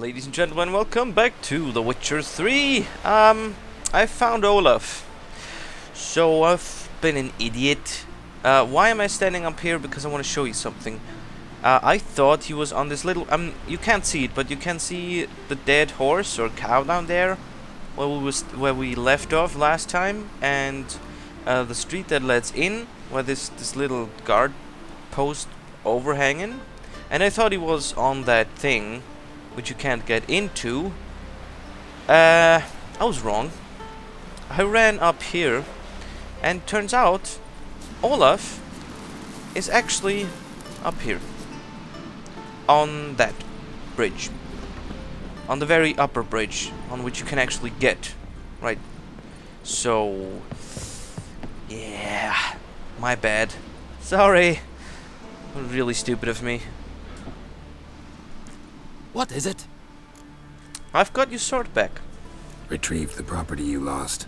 Ladies and gentlemen, welcome back to The Witcher 3. I found Olaf. So I've been an idiot. Why am I standing up here? Because I want to show you something. I thought he was on this little... you can't see it, but you can see the dead horse or cow down there where we left off last time, and the street that leads in, where this little guard post overhanging. And I thought he was on that thing, which you can't get into. I was wrong. I ran up here, and turns out Olaf is actually up here. On that bridge. On the very upper bridge, on which you can actually get. Right. So... yeah. My bad. Sorry. Really stupid of me. What is it? I've got your sword back. Retrieved the property you lost.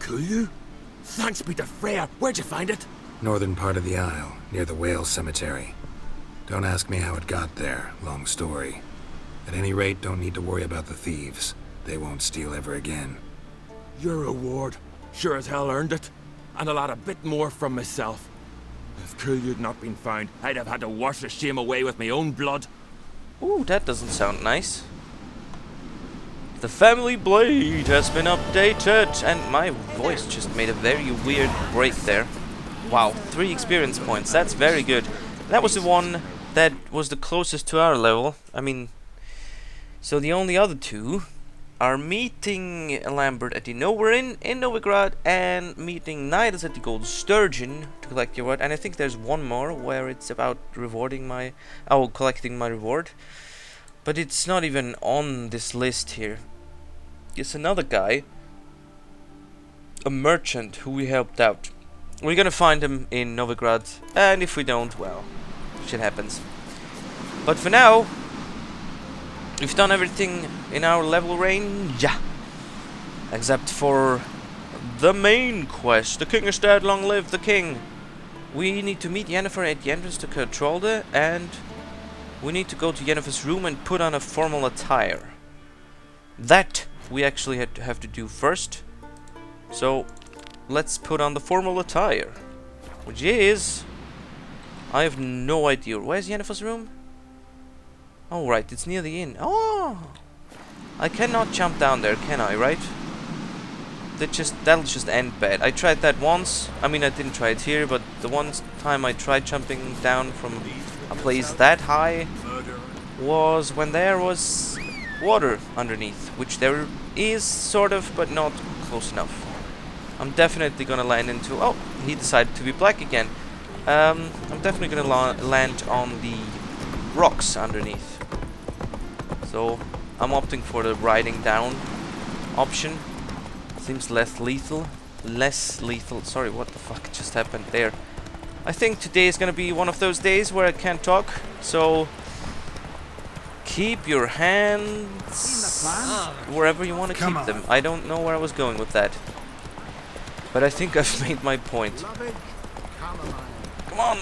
Cool. Thanks be to Freya. Where'd you find it? Northern part of the Isle, near the whale cemetery. Don't ask me how it got there. Long story. At any rate, don't need to worry about the thieves. They won't steal ever again. Your reward. Sure as hell earned it. And I'll add a bit more from myself. If Cool'd not been found, I'd have had to wash the shame away with my own blood. Ooh, that doesn't sound nice. The family blade has been updated, and my voice just made a very weird break there. Wow, 3 experience points, that's very good. That was the one that was the closest to our level. I mean, so the only other 2 are meeting Lambert at the Nowhere Inn in Novigrad and meeting Nidus at the Gold Sturgeon to collect your reward. And I think there's one more where it's about collecting my reward. But it's not even on this list here. It's another guy, a merchant who we helped out. We're gonna find him in Novigrad, and if we don't, well, shit happens. But for now, we've done everything in our level range, except for the main quest. The king is dead, long live the king. We need to meet Yennefer at the entrance to Geralts, and we need to go to Yennefer's room and put on a formal attire. That we actually have to do first. So let's put on the formal attire, which is... I have no idea. Where's Yennefer's room? Oh, right, it's near the inn. Oh! I cannot jump down there, can I, right? That'll just end bad. I tried that once. I mean, I didn't try it here, but the one time I tried jumping down from a place that high was when there was water underneath, which there is, sort of, but not close enough. I'm definitely gonna land into... oh, he decided to be black again. I'm definitely gonna land on the rocks underneath. So I'm opting for the riding down option. Seems less lethal. Sorry, what the fuck just happened there? I think today is gonna be one of those days where I can't talk. So keep your hands wherever you want to keep them. I don't know where I was going with that, but I think I've made my point. Come on!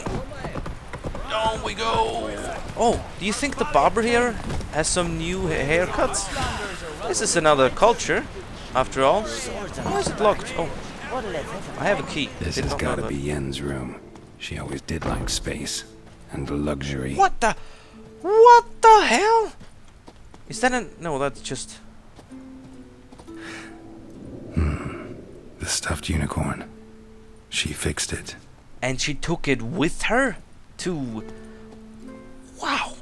Down we go! Oh, do you think the barber here has some new haircuts? This is another culture, after all. Why is it locked? Oh, I have a key. This has gotta be Yen's room. She always did like space and luxury. What the hell? Is that a... no, that's just... The stuffed unicorn. She fixed it. And she took it with her to... wow.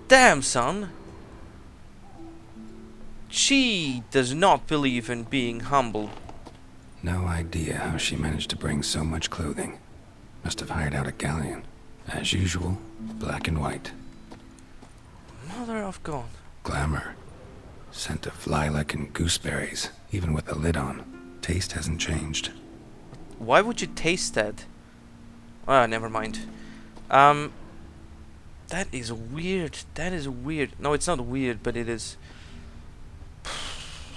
Damn, son. She does not believe in being humble. No idea how she managed to bring so much clothing. Must have hired out a galleon. As usual, black and white. Mother of God. Glamour. Scent of lilac and gooseberries, even with the lid on. Taste hasn't changed. Why would you taste that? Ah, never mind. That is weird. That is weird. No, it's not weird, but it is...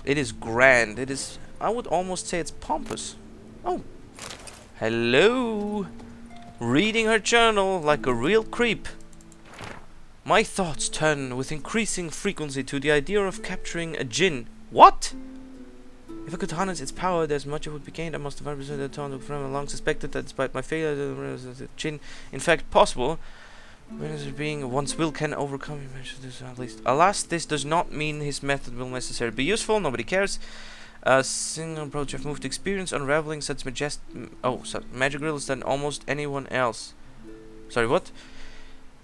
it is grand. It is... I would almost say it's pompous. Oh. Hello. Reading her journal like a real creep. My thoughts turn with increasing frequency to the idea of capturing a djinn. What? If I could harness its power, there's much it would be gained. I must have understood the tone from long suspected that despite my failure, the djinn, in fact, possible. When is it being one's will can overcome him, at least. Alas, this does not mean his method will necessarily be useful. Nobody cares. A single approach of moved experience unraveling such magic riddles than almost anyone else. Sorry, what?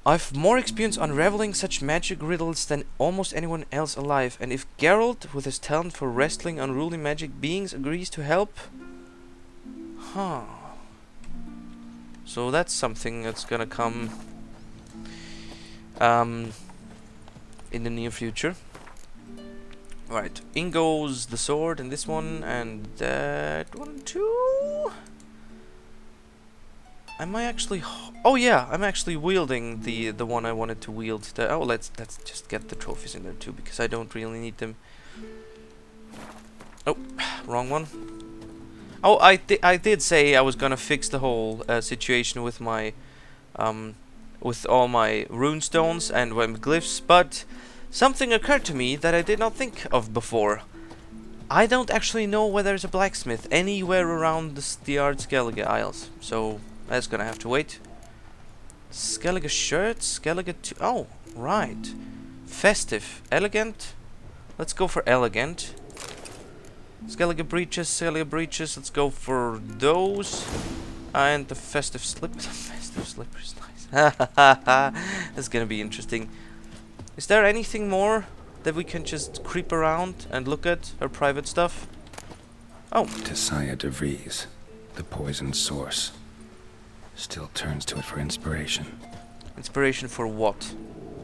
I've more experience unraveling such magic riddles than almost anyone else alive, and if Geralt, with his talent for wrestling unruly magic beings, agrees to help... Huh. So that's something that's gonna come in the near future. Right, in goes the sword and this one and that one too. Am I actually... Oh yeah, I'm actually wielding the one I wanted to wield. Oh, let's just get the trophies in there too, because I don't really need them. Oh, wrong one. Oh, I did say I was gonna fix the whole situation with my with all my runestones and my glyphs, but something occurred to me that I did not think of before. I don't actually know where there's a blacksmith anywhere around the Skellige Isles, so that's gonna have to wait. Skellige shirt, Skellige oh, right. Festive, elegant. Let's go for elegant. Skellige breeches, let's go for those. And the festive slip. The festive slipper is nice. That's gonna be interesting. Is there anything more that we can just creep around and look at, her private stuff? Oh. Daresay de Vries, the poison source. Still turns to it for inspiration. Inspiration for what?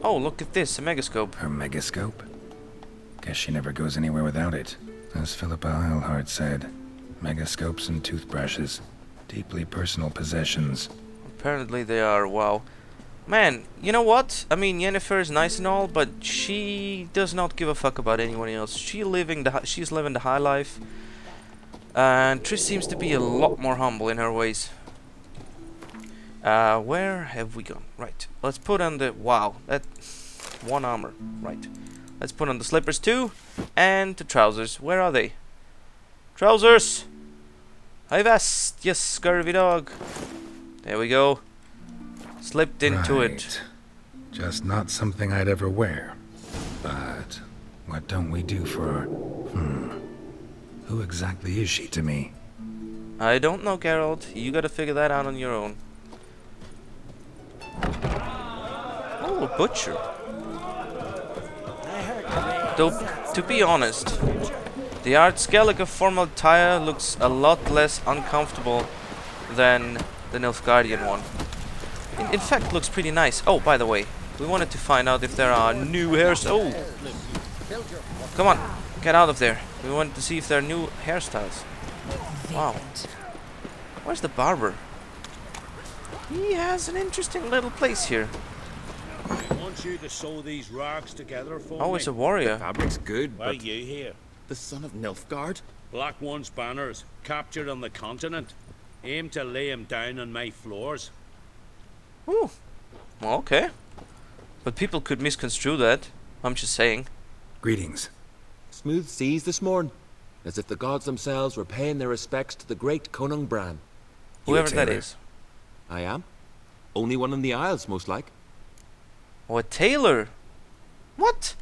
Oh, look at this, a megascope. Her megascope? Guess she never goes anywhere without it. As Philippa Eilhart said, megascopes and toothbrushes, deeply personal possessions. Apparently they are, wow. Man, you know what? I mean, Yennefer is nice and all, but she does not give a fuck about anyone else. She's living the high life. And Trish seems to be a lot more humble in her ways. Where have we gone? Right. Let's put on the... Wow. That... One armor. Right. Let's put on the slippers too. And the trousers. Where are they? Trousers! High vest! Yes, scurvy dog. There we go. Slipped into it. Just not something I'd ever wear. But... what don't we do for her? Who exactly is she to me? I don't know, Geralt. You gotta figure that out on your own. Oh, a butcher. Though, to be honest, the Skellige formal attire looks a lot less uncomfortable than the Nilfgaardian one. In fact, looks pretty nice. Oh, by the way, we wanted to find out if there are new hairs. Oh! Come on, get out of there. We wanted to see if there are new hairstyles. Wow. Where's the barber? He has an interesting little place here. I want you to sew these rags together for me. Oh, it's a warrior. Fabric's good, Why but you here? the son of Nilfgaard? Black One's banners, captured on the continent. Aim to lay him down on my floors. Ooh. Well, okay. But people could misconstrue that. I'm just saying. Greetings. Smooth seas this morn, as if the gods themselves were paying their respects to the great Conung Bran. Whoever that tailor? is. I am. Only one in the Isles, most like. Oh, a tailor? What?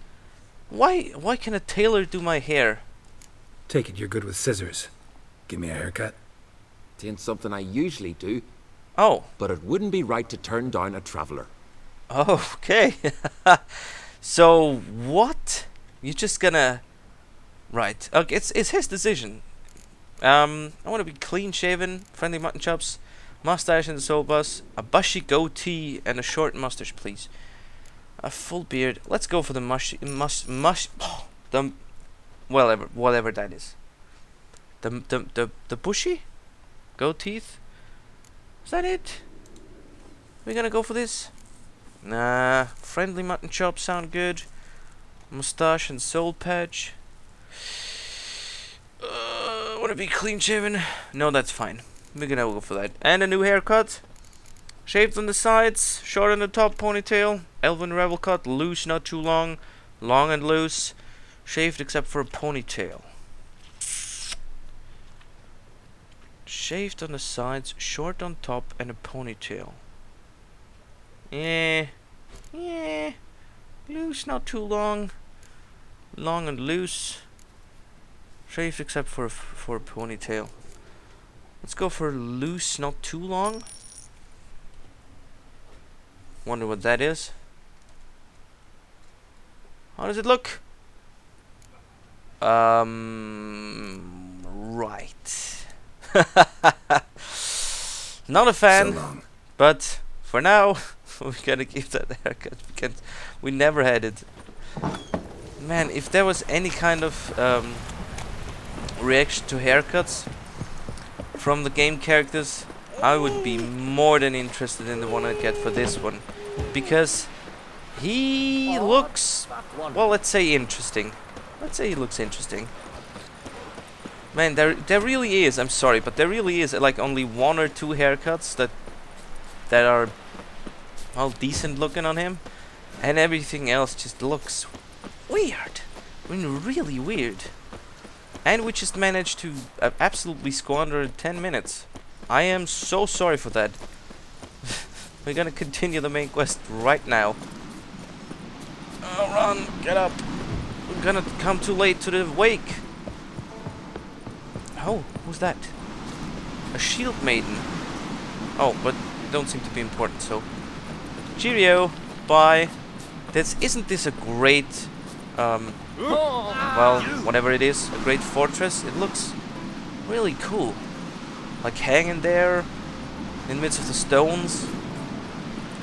Why can a tailor do my hair? Take it you're good with scissors. Give me a haircut. Tain't something I usually do, Oh. but it wouldn't be right to turn down a traveller. Oh, okay. So, what? You're just gonna... Right. Okay, it's his decision. I want to be clean-shaven, friendly mutton chops, mustache in the soul bus, a bushy goatee, and a short mustache, please. A full beard. Let's go for the whatever that is. The bushy goat teeth. Is that it? We gonna go for this? Nah. Friendly mutton chops sound good. Mustache and soul patch. Want to be clean shaven? No, that's fine. We're gonna go for that. And a new haircut. Shaved on the sides, short on the top, ponytail. Elven rebel cut, loose, not too long. Long and loose. Shaved except for a ponytail. Shaved on the sides, short on top, and a ponytail. Yeah. Loose, not too long. Long and loose. Shaved except for a ponytail. Let's go for loose, not too long. Wonder what that is. How does it look? Right. Not a fan, So long. but for now, we gotta keep that haircut because we never had it. Man, if there was any kind of reaction to haircuts from the game characters, I would be more than interested in the one I get for this one, because he looks, well, let's say interesting. Let's say he looks interesting. Man, there really is, I'm sorry, but there really is like only one or two haircuts that are, well, decent looking on him, and everything else just looks weird. I mean, really weird. And we just managed to absolutely squander 10 minutes. I am so sorry for that. We're gonna continue the main quest right now. Oh, run! Get up! We're gonna come too late to the wake. Oh, who's that? A shield maiden. Oh, but don't seem to be important, so... Cheerio! Bye! Isn't this a great... well, whatever it is, a great fortress? It looks really cool. Like hanging there, in the midst of the stones.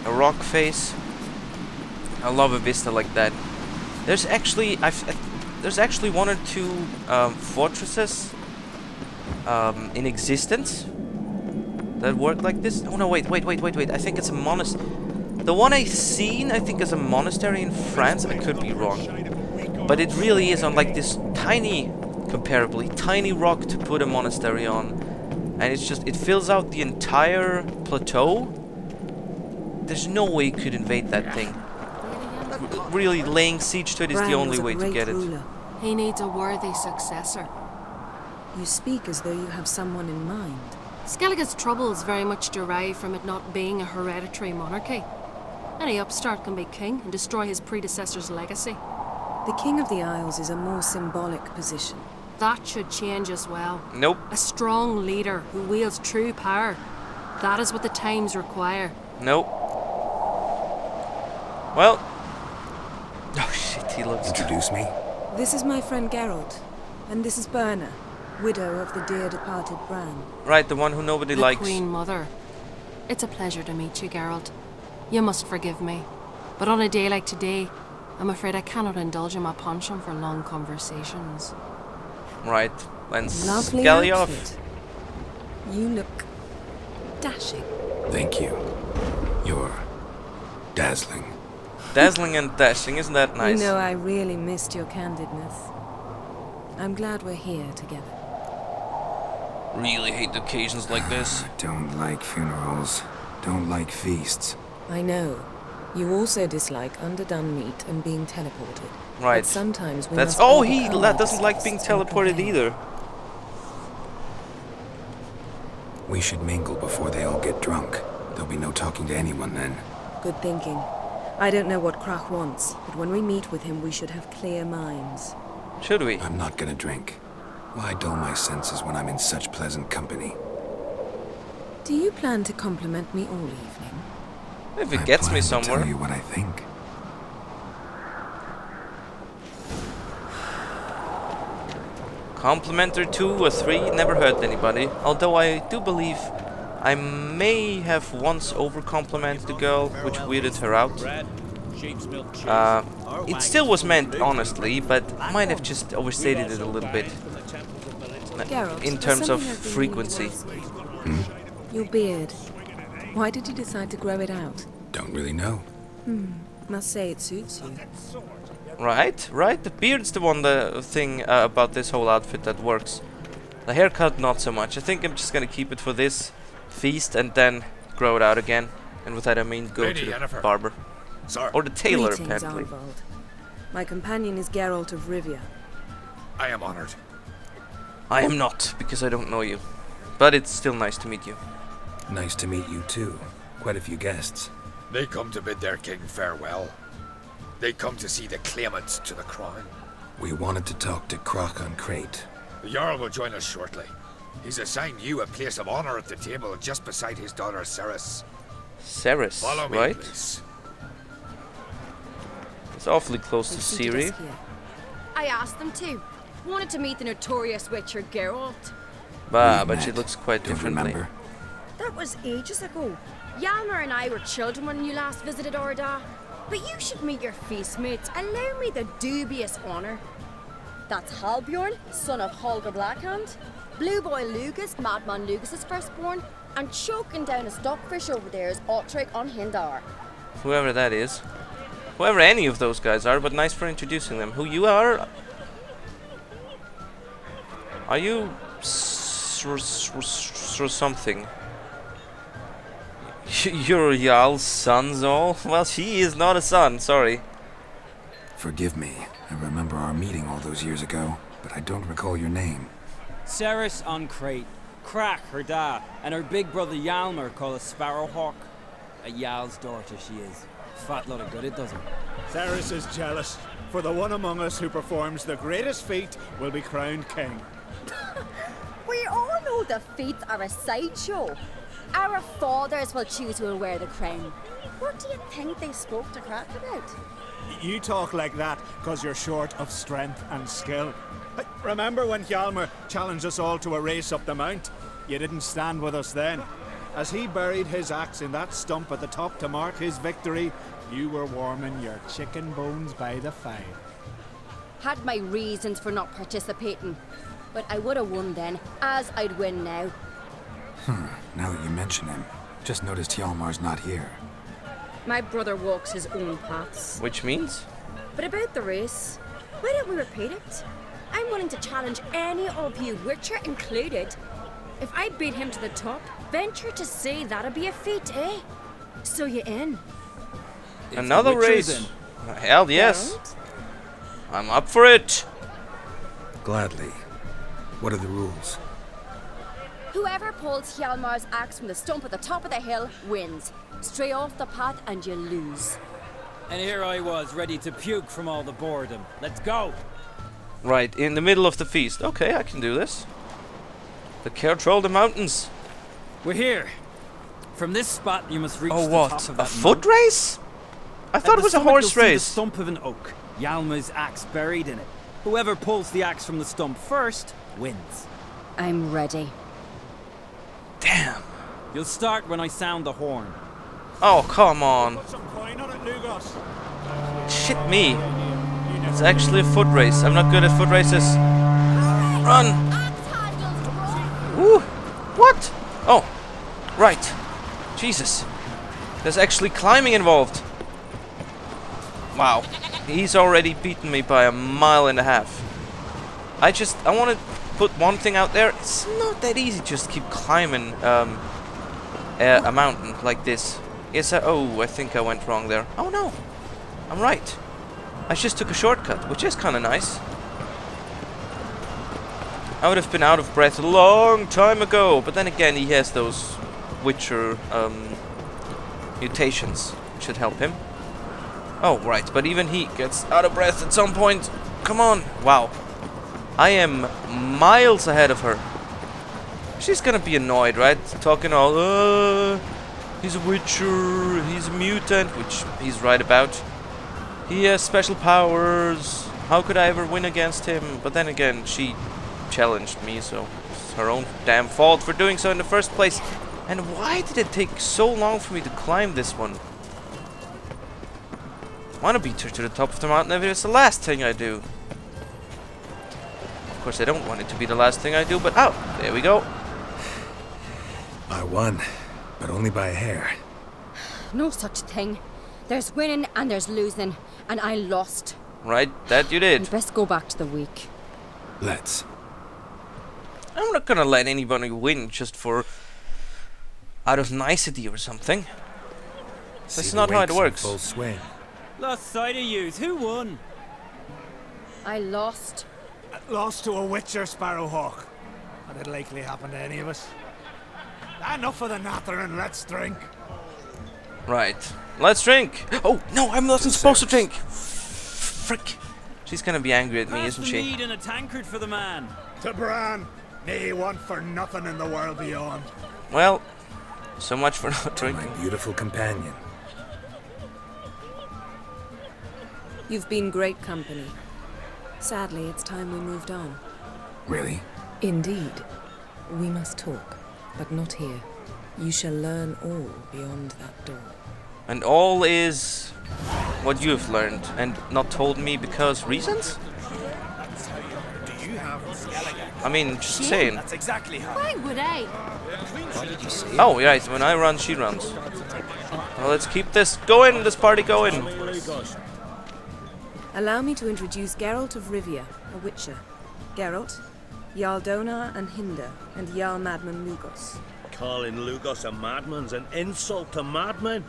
A rock face. I love a vista like that. There's actually... there's actually one or two fortresses in existence that work like this. Oh no, wait. I think it's a monastery. The one I've seen, I think, is a monastery in France. I could be wrong. But it really is on like this tiny, comparably tiny rock to put a monastery on. And it's just, it fills out the entire plateau. There's no way you could invade that thing. Really, laying siege to it is the only way to get it. He needs a worthy successor. You speak as though you have someone in mind. Skellige's troubles very much derive from it not being a hereditary monarchy. Any upstart can be king and destroy his predecessor's legacy. The King of the Isles is a more symbolic position. That should change as well. Nope. A strong leader who wields true power. That is what the times require. Nope. Well. Oh shit, he looks... Introduce me? This is my friend Geralt, and this is Berna, widow of the dear departed Bran. Right, the one who nobody The likes. Queen Mother. It's a pleasure to meet you, Geralt. You must forgive me, but on a day like today, I'm afraid I cannot indulge in my penchant for long conversations. Right, and Lovely Scally off. outfit. You look dashing. Thank you. You're dazzling. Dazzling and dashing, isn't that nice? You know, I really missed your candidness. I'm glad we're here together. Really hate occasions like this. Don't like funerals. Don't like feasts. I know. You also dislike underdone meat and being teleported. Right. But sometimes we That's... must Oh, he overcome doesn't like being disgusts and teleported prevail. either. We should mingle before they all get drunk. There'll be no talking to anyone then. Good thinking. I don't know what Krach wants, but when we meet with him, we should have clear minds. Should we? I'm not gonna drink. Why dull my senses when I'm in such pleasant company? Do you plan to compliment me all evening? If it I gets me plan to somewhere. tell you what I think. Compliment or two or three never hurt anybody. Although I do believe I may have once over-complimented the girl, which weirded her out. It still was meant honestly, but I might have just overstated it a little bit. Geralt, In there's terms of something I've been frequency. meaning to ask you. Your beard. Why did you decide to grow it out? Don't really know. Must say it suits you. Right, right. The beard's the one thing about this whole outfit that works. The haircut, not so much. I think I'm just gonna keep it for this feast and then grow it out again. And with that I mean go Lady to the Yennefer. barber. Sir, Or the tailor, Greetings, apparently. Arnold. My companion is Geralt of Rivia. I am honored. I am not, because I don't know you. But it's still nice to meet you. Nice to meet you too. Quite a few guests. They come to bid their king farewell. They come to see the claimants to the crown. We wanted to talk to kä. The Jarl will join us shortly. He's assigned you a place of honor at the table just beside his daughter Ceres. Ceres, Follow me, right? please. It's awfully close to They seated Ciri. us here. I asked them to. Wanted to meet the notorious witcher Geralt. But We've she met. looks quite Don't differently. remember. That was ages ago. Yalmer and I were children when you last visited Orda. But you should meet your feast mates. Allow me the dubious honour. That's Halbjorn, son of Holger Blackhand. Blue Boy Lugus, Madman Lugus' firstborn. And choking down a stockfish over there is Otric on Hindar. Whoever that is. Whoever any of those guys are, but nice for introducing them. Who you are? Are you something? You're Jarl's son's all? Well, she is not a son, sorry. Forgive me. I remember our meeting all those years ago, but I don't recall your name. Ceres on Crate, Crack her da, and her big brother Yalmer called a Sparrowhawk. A Jarl's daughter she is. Fat lot of good it does her. Ceres is jealous, for the one among us who performs the greatest feat will be crowned king. We all know the feats are a sideshow. Our fathers will choose who will wear the crown. What do you think they spoke to Crack about? You talk like that because you're short of strength and skill. Remember when Hjalmar challenged us all to a race up the mount? You didn't stand with us then. As he buried his axe in that stump at the top to mark his victory, you were warming your chicken bones by the fire. Had my reasons for not participating. But I would have won then, as I'd win now. Now that you mention him, just noticed Hjalmar's not here. My brother walks his own paths. Which means? But about the race, why don't we repeat it? I'm willing to challenge any of you, Witcher included. If I beat him to the top, venture to say that'd be a feat, eh? So you in? Another race? Hell yes. Don't? I'm up for it. Gladly. What are the rules? Whoever pulls Hjalmar's axe from the stump at the top of the hill wins. Stray off the path and you lose. And here I was, ready to puke from all the boredom. Let's go! Right, in the middle of the feast. Okay, I can do this. The Troll the Mountains. We're here. From this spot, you must reach Oh, the what? top of A that foot mountain. race? I thought At it was the a summit, horse you'll see the race. stump of an oak. Yalma's axe buried in it. Whoever pulls the axe from the stump first wins. I'm ready. Damn. You'll start when I sound the horn. Oh, come on. Put some coin on it, Lugos. Shit me. It's actually a foot race. I'm not good at foot races. Run! Woo! What? Oh, right. Jesus. There's actually climbing involved. Wow. He's already beaten me by 1.5 miles. I want to put one thing out there. It's not that easy just to keep climbing a mountain like this. Yes, oh, I think I went wrong there. Oh no, I'm right. I just took a shortcut, which is kind of nice. I would have been out of breath a long time ago, but then again, he has those Witcher mutations, which should help him. Oh, right, but even he gets out of breath at some point. Come on. Wow. I am miles ahead of her. She's gonna be annoyed, right? Talking all, he's a Witcher, he's a mutant, which he's right about. He has special powers. How could I ever win against him? But then again, she challenged me, so it's her own damn fault for doing so in the first place. And why did it take so long for me to climb this one? I want to beat her to the top of the mountain if it's the last thing I do. Of course, I don't want it to be the last thing I do, but oh, there we go. I won, but only by a hair. No such thing. There's winning and there's losing, and I lost. Right, that you did. We'd best go back to the week. Let's. I'm not gonna let anybody win just for out of nicety or something. That's not how it works. Full swing. Lost sight of yous. Who won? I lost. Lost to a witcher, Sparrowhawk. That'd likely happen to any of us. Enough of the nattering, let's drink. Right. Let's drink. Oh, no, I'm not supposed to drink. Frick. She's gonna be angry at me, Pass isn't the she? mead and a tankard for the man. To Bran, nay want for nothing in the world beyond. Well, so much for not My drinking. beautiful companion. You've been great company. Sadly, it's time we moved on. Really? Indeed. We must talk, but not here. You shall learn all beyond that door. And all is what you've learned and not told me because reasons? I mean, just saying. That's exactly how. Why would I? Oh, right, when I run, she runs. Well, let's keep this going, this party going. Allow me to introduce Geralt of Rivia, a witcher. Geralt, Jarl Donar and Hinder, and Jarl Madman Lugos. Calling Lugos a madman's an insult to madmen.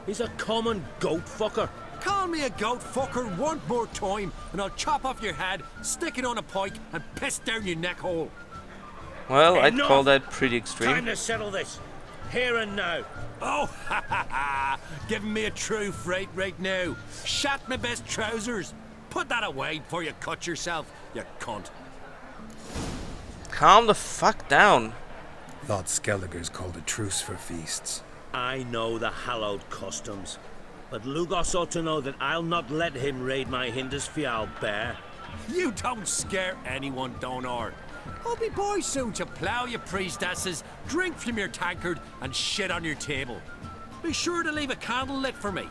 He's a common goat fucker. Call me a goat fucker one more time, and I'll chop off your head, stick it on a pike, and piss down your neck hole. Well, I'd Enough! call that pretty Time extreme. to settle this. Here and now. Oh, ha ha ha! Giving me a true fright right now. Shat my best trousers. Put that away before you cut yourself, you cunt. Calm the fuck down. Thought Skelliger's called a truce for feasts. I know the hallowed customs, but Lugos ought to know that I'll not let him raid my Hindisfial bear. You don't scare anyone, Donar. I'll be boys soon to plough your priestesses, drink from your tankard, and shit on your table. Be sure to leave a candle lit for me.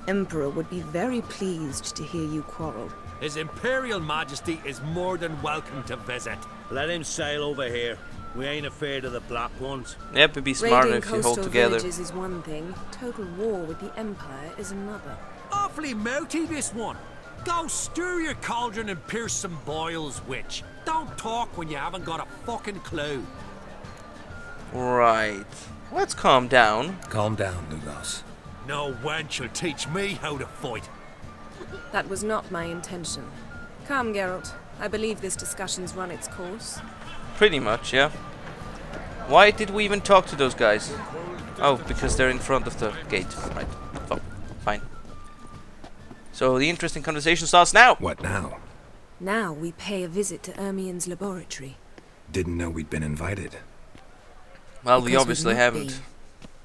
Emperor would be very pleased to hear you quarrel. His Imperial Majesty is more than welcome to visit. Let him sail over here. We ain't afraid of the black ones. Yep, it'd be smarter Raiding if you hold coastal together. villages is one thing. Total war with the Empire is another. Awfully mouty, this one. Go stir your cauldron and pierce some boils, witch. Don't talk when you haven't got a fucking clue. Right. Let's calm down. Calm down, Lugos. No wench will teach me how to fight. That was not my intention. Come, Geralt. I believe this discussion's run its course. Pretty much, yeah. Why did we even talk to those guys? Oh, because they're in front of the gate. Right. Oh, fine. So the interesting conversation starts now. What now? Now we pay a visit to Ermien's laboratory. Didn't know we'd been invited. Well, we Because obviously we've not haven't.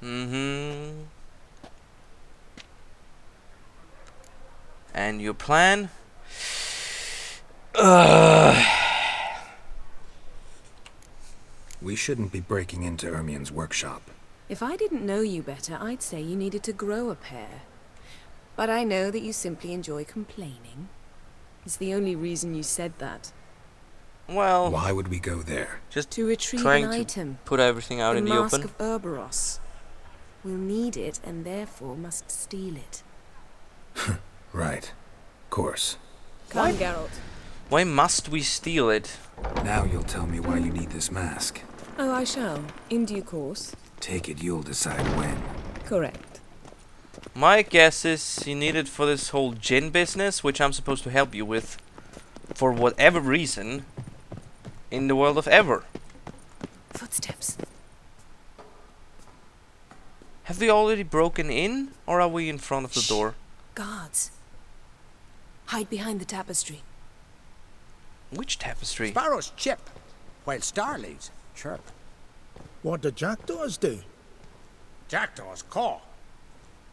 Mm-hmm. And your plan? We shouldn't be breaking into Ermien's workshop. If I didn't know you better, I'd say you needed to grow a pair. But I know that you simply enjoy complaining. It's the only reason you said that. Well, Why would we go there? just To retrieve trying an to item. put everything out The in the Mask open. of Urboros. We'll need it and therefore must steal it. Right. Course. Come, Geralt. Why must we steal it? Now you'll tell me why you need this mask. Oh, I shall. In due course. Take it you'll decide when. Correct. My guess is you need it for this whole gin business, which I'm supposed to help you with, for whatever reason, in the world of ever. Footsteps. Have we already broken in, or are we in front of the door? Guards. Hide behind the tapestry. Which tapestry? Sparrows chip, while starlings chirp. What do jackdaws do? Jackdaws caw.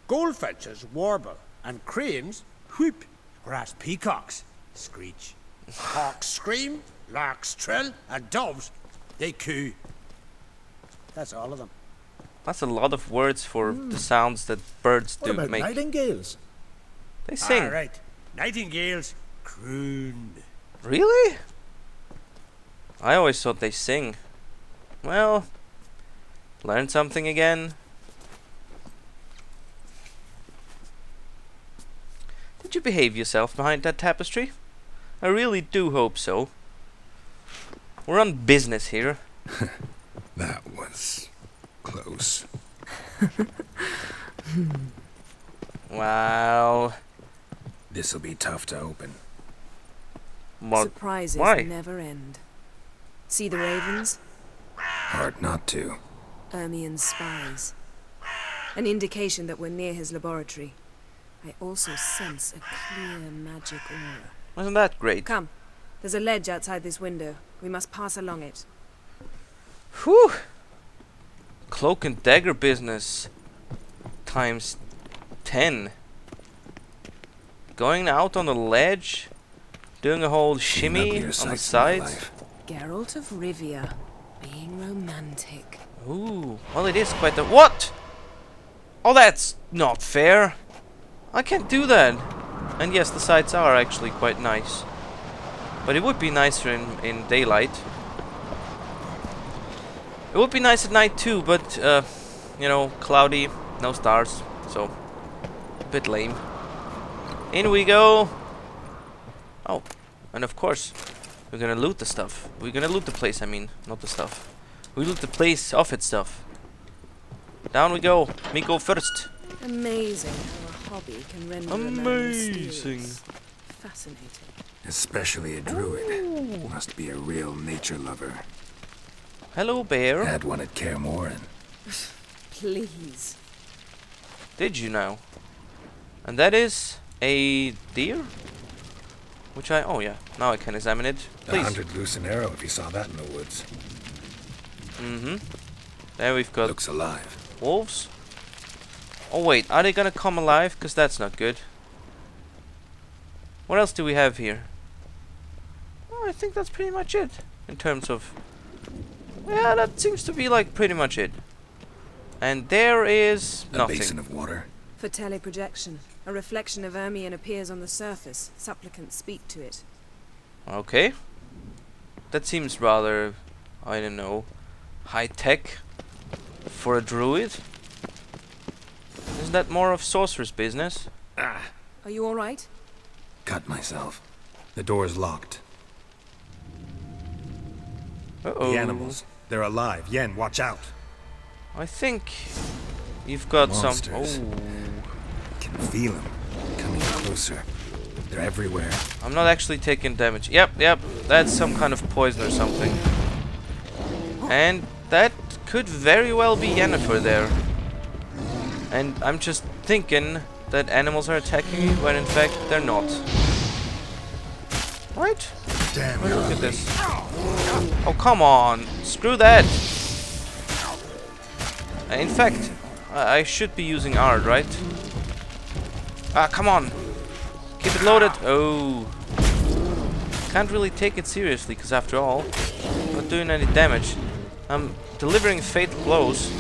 Goldfinches warble, and cranes whoop, whereas peacocks screech. Hawks scream, larks trill, and doves, they coo. That's all of them. That's a lot of words for the sounds that birds What do about make. nightingales? They sing. All right, nightingales croon. Really? I always thought they sing. Well, learn something again. Did you behave yourself behind that tapestry? I really do hope so. We're on business here. That was close. Wow. This'll be tough to open. Surprises Why? never end. See the ravens? Hard not to. Ermien's spies. An indication that we're near his laboratory. I also sense a clear magic aura. Wasn't that great? Come. There's a ledge outside this window. We must pass along it. Whew. Cloak and dagger business. Times 10. Going out on the ledge. Doing a whole shimmy on the sides. Geralt of Rivia. Being romantic. Ooh. Well, it is quite the... What? Oh, that's not fair. I can't do that. And yes, the sides are actually quite nice. But it would be nicer in daylight. It would be nice at night too, but, you know, cloudy, no stars. So, a bit lame. In we go. Oh, and of course, we're gonna loot the stuff. We're gonna loot the place, I mean, not the stuff. We loot the place of its stuff. Down we go. Me go first. Amazing how a hobby can render a man mysterious. Fascinating. Especially a druid. Ooh. Must be a real nature lover. Hello, bear. Had one at Kä min. Please. Did you know? And that is a deer? Which I... Oh, yeah. Now I can examine it. Please. 100 loose an arrow if you saw that in the woods. Mm-hmm. There we've got... Looks alive. Wolves? Oh, wait. Are they gonna come alive? Because that's not good. What else do we have here? Oh, I think that's pretty much it. In terms of... Yeah, that seems to be like pretty much it. And there is nothing. A basin of water. For teleprojection, a reflection of Ermien appears on the surface. Supplicants speak to it. Okay. That seems rather, I don't know, high-tech for a druid. Isn't that more of sorcerer's business? Ah. Are you alright? Cut myself. The door's locked. Uh-oh. The animals. They're alive. Yen, watch out. I think you've got Monsters. some... Oh. I can feel them. Coming closer. They're everywhere. I'm not actually taking damage. Yep. That's some kind of poison or something. And that could very well be Yennefer there. And I'm just thinking that animals are attacking me when in fact they're not. Right? Damn, oh, look at this. Oh, come on. Screw that. In fact, I should be using Ard, right? Ah, come on. Keep it loaded. Oh. Can't really take it seriously, because after all, I'm not doing any damage. I'm delivering fatal blows.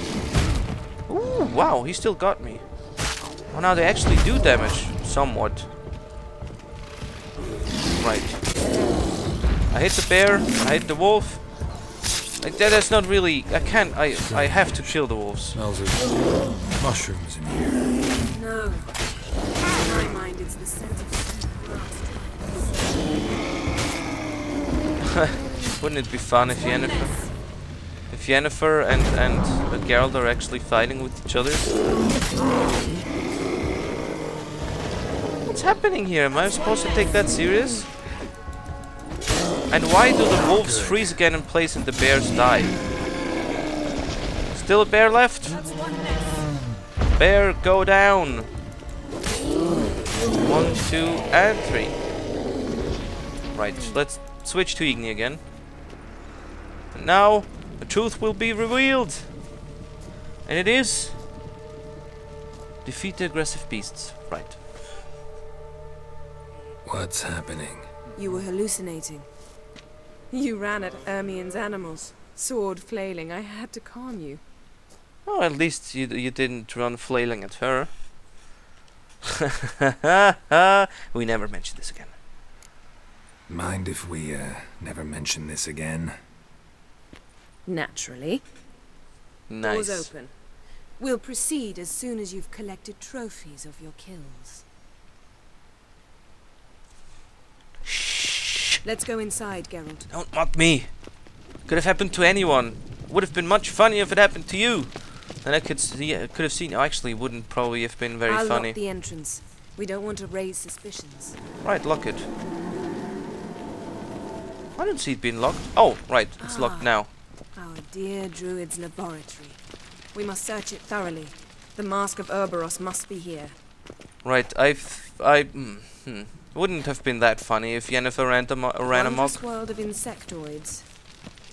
Ooh, wow, he still got me. Oh, now they actually do damage. Somewhat. Right. I hit the bear, I hit the wolf. Like that's not really... I can't... I have to kill the wolves. Smells of mushrooms in here. No. In my mind, it's the scent of Wouldn't it be fun if Yennefer and Geralt are actually fighting with each other? What's happening here? Am I supposed to take that serious? And why do the wolves freeze again in place and the bears die? Still a bear left? Bear, go down! 1, 2, and 3. Right, let's switch to Igni again. And now, the truth will be revealed! And it is... defeat the aggressive beasts. Right. What's happening? You were hallucinating. You ran at Ermien's animals, sword flailing. I had to calm you. Oh, at least you didn't run flailing at her. We never mention this again. Mind if we never mention this again? Naturally. Nice. Doors open. We'll proceed as soon as you've collected trophies of your kills. Let's go inside, Geralt. Don't mock me. Could have happened to anyone. Would have been much funnier if it happened to you. And I could see, could have seen. Actually, wouldn't probably have been very I'll funny. lock the entrance. We don't want to raise suspicions. Right, lock it. I don't see it being locked. Oh, right, it's locked now. Our dear druid's laboratory. We must search it thoroughly. The Mask of Ouroboros must be here. Right, wouldn't have been that funny if Yennefer ran amok. Wondrous world of insectoids.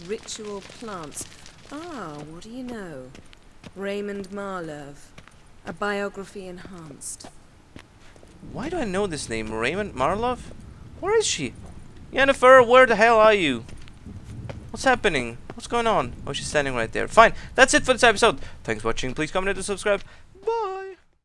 Ritual plants. Ah, what do you know? Raymond Marlove. A biography enhanced. Why do I know this name? Raymond Marlove? Where is she? Yennefer, where the hell are you? What's happening? What's going on? Oh, she's standing right there. Fine, that's it for this episode. Thanks for watching. Please comment and subscribe.